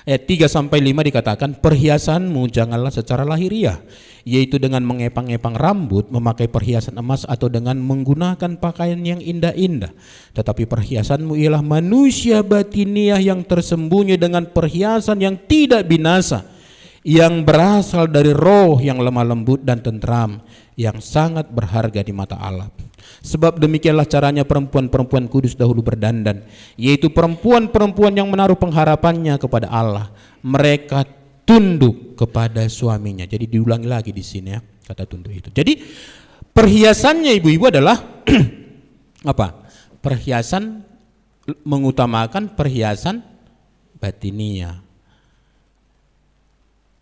Speaker 1: Ayat 3 sampai 5 dikatakan, perhiasanmu janganlah secara lahiriah, yaitu dengan mengepang-epang rambut, memakai perhiasan emas, atau dengan menggunakan pakaian yang indah-indah. Tetapi perhiasanmu ialah manusia batiniah yang tersembunyi dengan perhiasan yang tidak binasa, yang berasal dari roh yang lemah lembut dan tentram, yang sangat berharga di mata Allah. Sebab demikianlah caranya perempuan-perempuan kudus dahulu berdandan, yaitu perempuan-perempuan yang menaruh pengharapannya kepada Allah. Mereka tunduk kepada suaminya. Jadi diulangi lagi di sini ya, kata tunduk itu. Jadi perhiasannya ibu-ibu adalah apa? Perhiasan, mengutamakan perhiasan batiniah.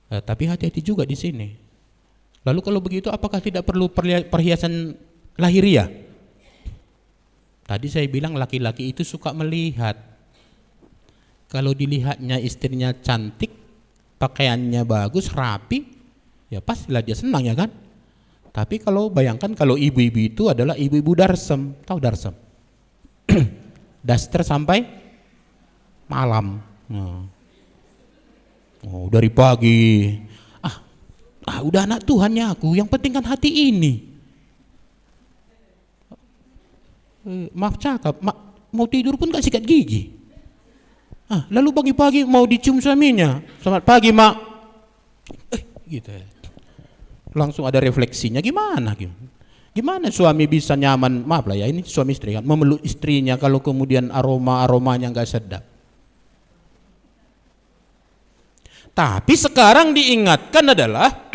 Speaker 1: Tapi hati-hati juga di sini. Lalu kalau begitu apakah tidak perlu perhiasan lahiriah? Tadi saya bilang laki-laki itu suka melihat. Kalau dilihatnya istrinya cantik, pakaiannya bagus, rapi, ya pastilah dia senang ya kan. Tapi kalau bayangkan kalau ibu-ibu itu adalah ibu-ibu darsem, tahu darsem? Daster sampai malam. Oh, dari pagi, udah anak Tuhannya aku, yang penting kan hati ini. Maaf cakap, mau tidur pun gak sikat gigi. Lalu pagi-pagi mau dicium suaminya, selamat pagi mak, gitu ya. Langsung ada refleksinya, gimana suami bisa nyaman, maaf lah ya, ini suami istri kan, memeluk istrinya kalau kemudian aromanya gak sedap. Tapi sekarang diingatkan adalah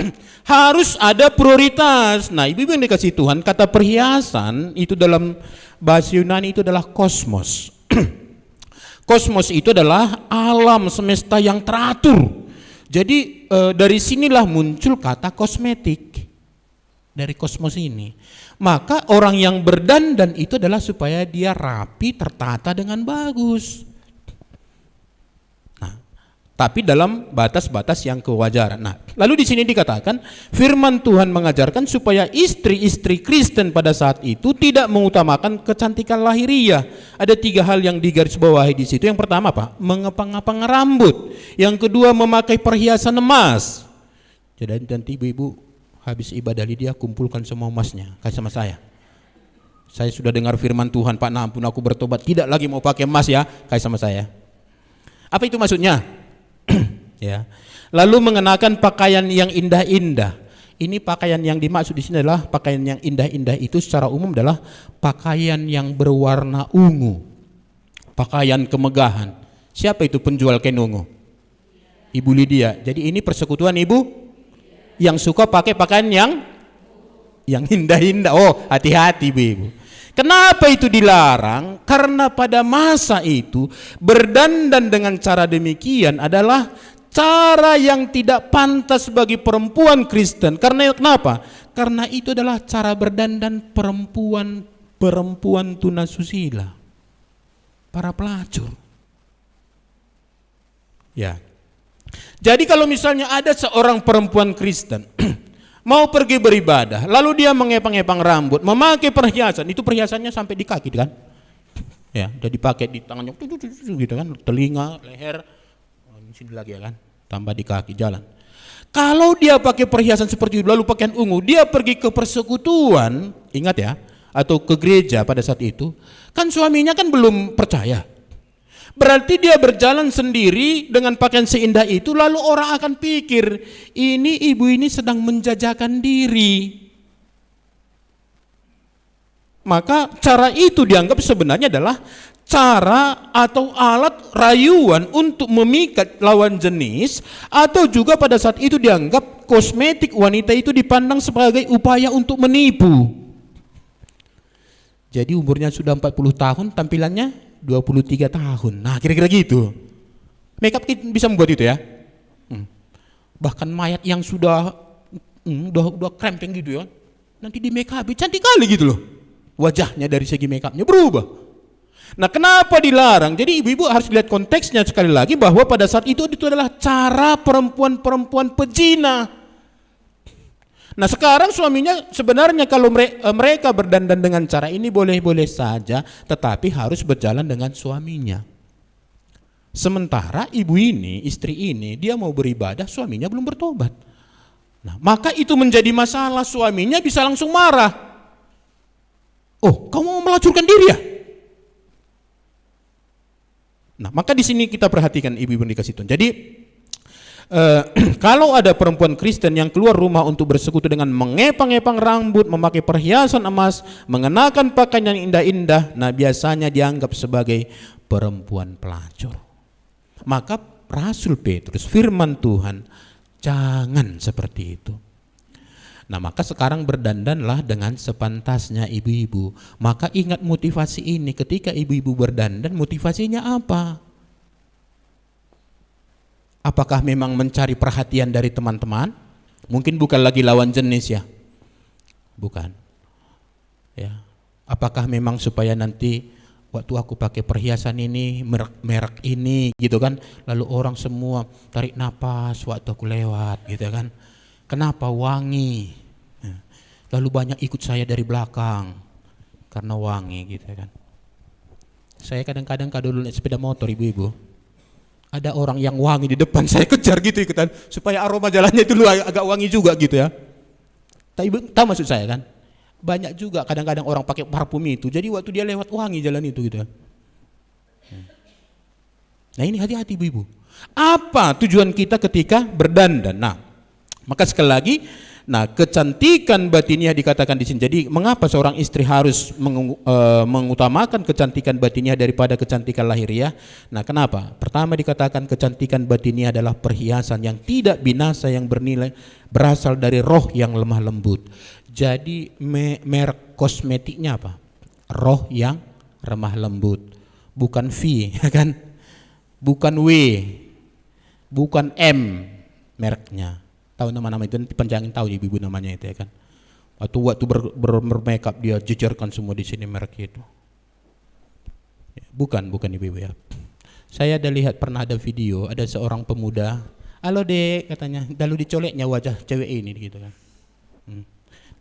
Speaker 1: harus ada prioritas. Nah, ibu-ibu yang dikasih Tuhan, kata perhiasan itu dalam bahasa Yunani itu adalah kosmos. Kosmos itu adalah alam semesta yang teratur. Jadi dari sinilah muncul kata kosmetik. Dari kosmos ini. Maka orang yang berdandan itu adalah supaya dia rapi, tertata dengan bagus. Tapi dalam batas-batas yang kewajaran. Nah, lalu di sini dikatakan firman Tuhan mengajarkan supaya istri-istri Kristen pada saat itu tidak mengutamakan kecantikan lahiriah. Ada 3 hal yang digarisbawahi di situ. Yang pertama apa? Mengepang-epang rambut. Yang kedua memakai perhiasan emas. Jadi nanti ibu-ibu habis ibadah Lydia kumpulkan semua emasnya, kasih sama saya. Saya sudah dengar firman Tuhan, Pak, nah ampun aku bertobat, tidak lagi mau pakai emas ya, kasih sama saya. Apa itu maksudnya? Ya. Lalu mengenakan pakaian yang indah-indah. Ini pakaian yang dimaksud di sini adalah pakaian yang indah-indah itu secara umum adalah pakaian yang berwarna ungu. Pakaian kemegahan. Siapa itu penjual kain ungu? Ibu Lydia. Jadi ini persekutuan ibu yang suka pakai pakaian yang indah-indah. Oh, hati-hati ibu. Kenapa itu dilarang? Karena pada masa itu berdandan dengan cara demikian adalah cara yang tidak pantas bagi perempuan Kristen. Karena kenapa? Karena itu adalah cara berdandan perempuan perempuan tunasusila, para pelacur. Ya. Jadi kalau misalnya ada seorang perempuan Kristen mau pergi beribadah, lalu dia mengepang-epang rambut, memakai perhiasan, itu perhiasannya sampai di kaki kan? Ya, udah dipakai di tangannya gitu kan, telinga, leher, sini lagi ya kan, tambah di kaki jalan. Kalau dia pakai perhiasan seperti itu lalu pakaian ungu, dia pergi ke persekutuan, ingat ya, atau ke gereja pada saat itu, kan suaminya kan belum percaya. Berarti dia berjalan sendiri dengan pakaian seindah itu, lalu orang akan pikir, ini ibu ini sedang menjajakan diri. Maka cara itu dianggap sebenarnya adalah cara atau alat rayuan untuk memikat lawan jenis, atau juga pada saat itu dianggap kosmetik wanita itu dipandang sebagai upaya untuk menipu. Jadi umurnya sudah 40 tahun, tampilannya 23 tahun. Nah, kira-kira gitu. Makeup bisa membuat itu ya. Bahkan mayat yang sudah krempeng gitu ya, nanti di make up cantik kali gitu loh. Wajahnya dari segi make upnya berubah. Nah, kenapa dilarang? Jadi ibu-ibu harus lihat konteksnya sekali lagi, bahwa pada saat itu adalah cara perempuan-perempuan pezina. Nah, sekarang suaminya sebenarnya kalau mereka berdandan dengan cara ini boleh-boleh saja, tetapi harus berjalan dengan suaminya. Sementara ibu ini, istri ini, dia mau beribadah, suaminya belum bertobat. Nah, maka itu menjadi masalah, suaminya bisa langsung marah. Oh, kamu mau melacurkan diri ya? Nah, maka di sini kita perhatikan ibu-ibu yang dikasih Tuhan. Jadi kalau ada perempuan Kristen yang keluar rumah untuk bersekutu dengan mengepang-epang rambut, memakai perhiasan emas, mengenakan pakaian yang indah-indah, nah biasanya dianggap sebagai perempuan pelacur. Maka Rasul Petrus, firman Tuhan, jangan seperti itu. Nah, maka sekarang berdandanlah dengan sepantasnya ibu-ibu. Maka ingat motivasi ini, ketika ibu-ibu berdandan, motivasinya apa? Apakah memang mencari perhatian dari teman-teman? Mungkin bukan lagi lawan jenis ya. Bukan. Ya. Apakah memang supaya nanti waktu aku pakai perhiasan ini, merek ini gitu kan, lalu orang semua tarik napas waktu aku lewat gitu kan. Kenapa? Wangi. Lalu banyak ikut saya dari belakang karena wangi gitu kan. Saya kadang-kadang kalau dulu naik sepeda motor ibu-ibu, ada orang yang wangi di depan, saya kejar gitu ikutan supaya aroma jalannya itu agak wangi juga gitu ya. Tahu maksud saya kan? Banyak juga kadang-kadang orang pakai parfum itu, jadi waktu dia lewat wangi jalan itu gitu. Nah, ini hati-hati ibu-ibu. Apa tujuan kita ketika berdandan? Nah, maka sekali lagi, nah kecantikan batiniah dikatakan di sini. Jadi mengapa seorang istri harus mengutamakan kecantikan batiniah daripada kecantikan lahiriah? Nah, kenapa? Pertama dikatakan kecantikan batiniah adalah perhiasan yang tidak binasa, yang bernilai, berasal dari roh yang lemah lembut. Jadi merek kosmetiknya apa? Roh yang remah lembut. Bukan V, kan? Bukan W, bukan M mereknya. Tahu nama-nama itu, panjangin tahu ibu-ibu namanya itu ya kan. Waktu bermakeup dia jejerkan semua di sini merek itu. Bukan ibu-ibu ya. Saya ada lihat, pernah ada video, ada seorang pemuda, halo dek katanya, lalu dicoleknya wajah cewek ini gitu kan.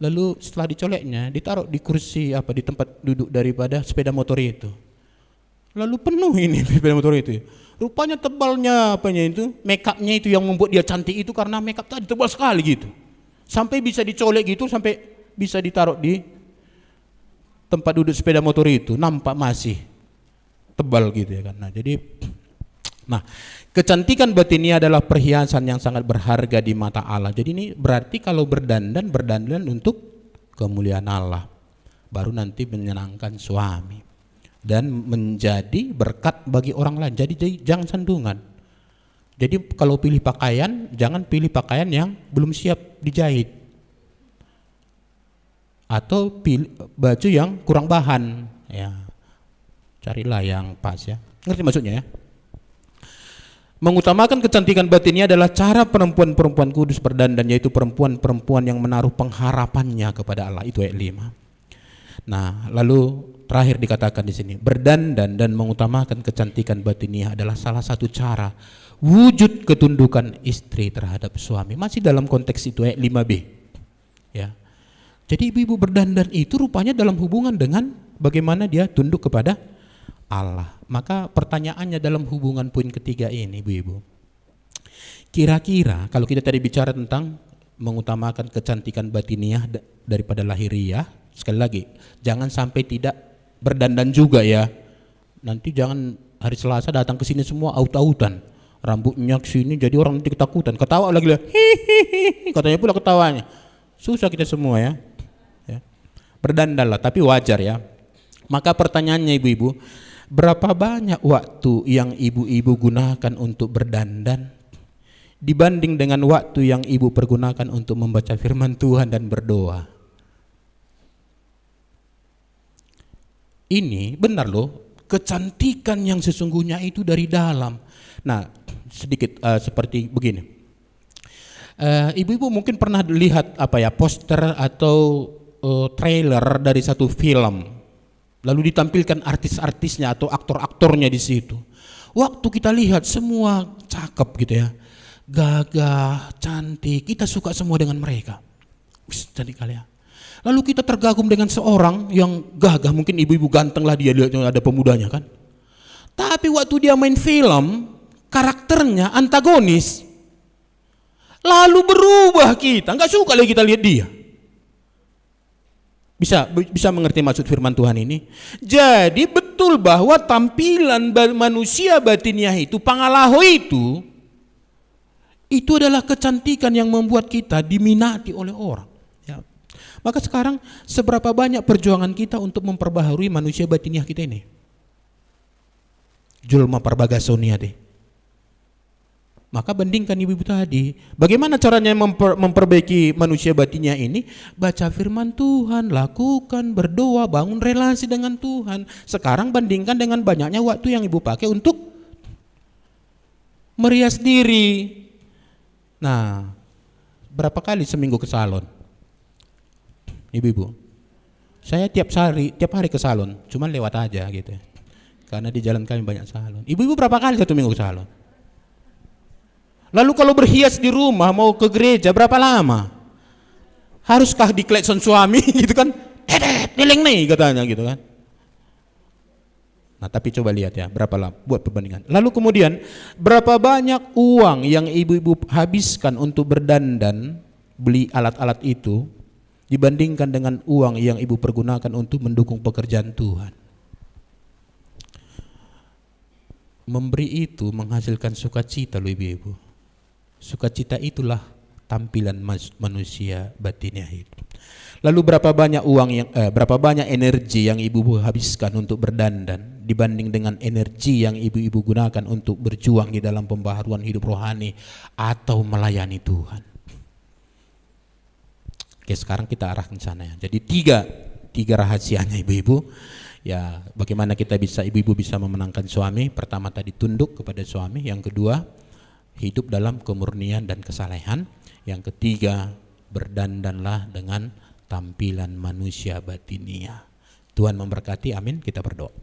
Speaker 1: Lalu setelah dicoleknya ditaruh di kursi di tempat duduk daripada sepeda motor itu. Lalu penuh ini sepeda motor itu. Rupanya tebalnya makeupnya itu yang membuat dia cantik itu, karena makeup tadi tebal sekali gitu. Sampai bisa dicolek gitu, sampai bisa ditaruh di tempat duduk sepeda motor itu, nampak masih tebal gitu ya kan. Nah, kecantikan batiniah adalah perhiasan yang sangat berharga di mata Allah. Jadi ini berarti kalau berdandan untuk kemuliaan Allah, baru nanti menyenangkan suami dan menjadi berkat bagi orang lain. Jadi jangan sandungan. Jadi kalau pilih pakaian, jangan pilih pakaian yang belum siap dijahit, atau pilih baju yang kurang bahan ya. Carilah yang pas ya. Ngerti maksudnya ya? Mengutamakan kecantikan batinnya adalah cara perempuan-perempuan kudus berdandan, yaitu perempuan-perempuan yang menaruh pengharapannya kepada Allah. Itu ayat 5. Nah, lalu terakhir dikatakan di sini, berdandan dan mengutamakan kecantikan batiniah adalah salah satu cara wujud ketundukan istri terhadap suami. Masih dalam konteks itu ayat 5b. Ya. Jadi ibu-ibu berdandan itu rupanya dalam hubungan dengan bagaimana dia tunduk kepada Allah. Maka pertanyaannya dalam hubungan poin ketiga ini, ibu-ibu, kira-kira kalau kita tadi bicara tentang mengutamakan kecantikan batiniah daripada lahiriah, sekali lagi, jangan sampai tidak berdandan juga ya. Nanti jangan hari Selasa datang ke sini semua aut-autan, rambutnya ke sini jadi orang nanti ketakutan, ketawa lagi lah, hihihi, katanya pula ketawanya. Susah kita semua ya. Berdandanlah, tapi wajar ya. Maka pertanyaannya ibu-ibu, berapa banyak waktu yang ibu-ibu gunakan untuk berdandan dibanding dengan waktu yang ibu pergunakan untuk membaca firman Tuhan dan berdoa? Ini benar loh, kecantikan yang sesungguhnya itu dari dalam. Nah, sedikit seperti begini. Ibu-ibu mungkin pernah lihat poster atau trailer dari satu film. Lalu ditampilkan artis-artisnya atau aktor-aktornya di situ. Waktu kita lihat semua cakep gitu ya, gagah, cantik, kita suka semua dengan mereka. Wih, cantik kali ya. Lalu kita tergagum dengan seorang yang gagah, mungkin ibu-ibu ganteng lah dia, lihat ada pemudanya kan. Tapi waktu dia main film, karakternya antagonis. Lalu berubah kita, nggak suka lagi kita lihat dia. Bisa mengerti maksud firman Tuhan ini? Jadi betul bahwa tampilan manusia batiniah itu, pangalaho itu adalah kecantikan yang membuat kita diminati oleh orang. Ya. Maka sekarang seberapa banyak perjuangan kita untuk memperbaharui manusia batiniah kita ini? Julma parbagasonia deh. Maka bandingkan ibu-ibu tadi, bagaimana caranya memperbaiki manusia batinnya ini? Baca firman Tuhan, lakukan, berdoa, bangun relasi dengan Tuhan. Sekarang bandingkan dengan banyaknya waktu yang ibu pakai untuk merias diri. Nah, berapa kali seminggu ke salon? Ibu-ibu, saya tiap hari ke salon, cuman lewat aja gitu. Karena di jalan kami banyak salon. Ibu-ibu berapa kali satu minggu ke salon? Lalu kalau berhias di rumah mau ke gereja berapa lama? Haruskah diklekson suami gitu kan? Lileng nih katanya gitu kan. Nah tapi coba lihat ya, berapa lama, buat perbandingan. Lalu kemudian berapa banyak uang yang ibu-ibu habiskan untuk berdandan, beli alat-alat itu, dibandingkan dengan uang yang ibu pergunakan untuk mendukung pekerjaan Tuhan. Memberi itu menghasilkan sukacita loh ibu-ibu. Sukacita itulah tampilan manusia batinnya itu. Lalu berapa banyak energi yang ibu habiskan untuk berdandan dibanding dengan energi yang ibu gunakan untuk berjuang di dalam pembaharuan hidup rohani atau melayani Tuhan. Oke, sekarang kita arahkan sana ya. Jadi tiga rahasianya ibu-ibu. Ya, bagaimana ibu-ibu bisa memenangkan suami? Pertama tadi tunduk kepada suami, yang kedua hidup dalam kemurnian dan kesalehan, yang ketiga berdandanlah dengan tampilan manusia batiniah. Tuhan memberkati, amin. Kita berdoa.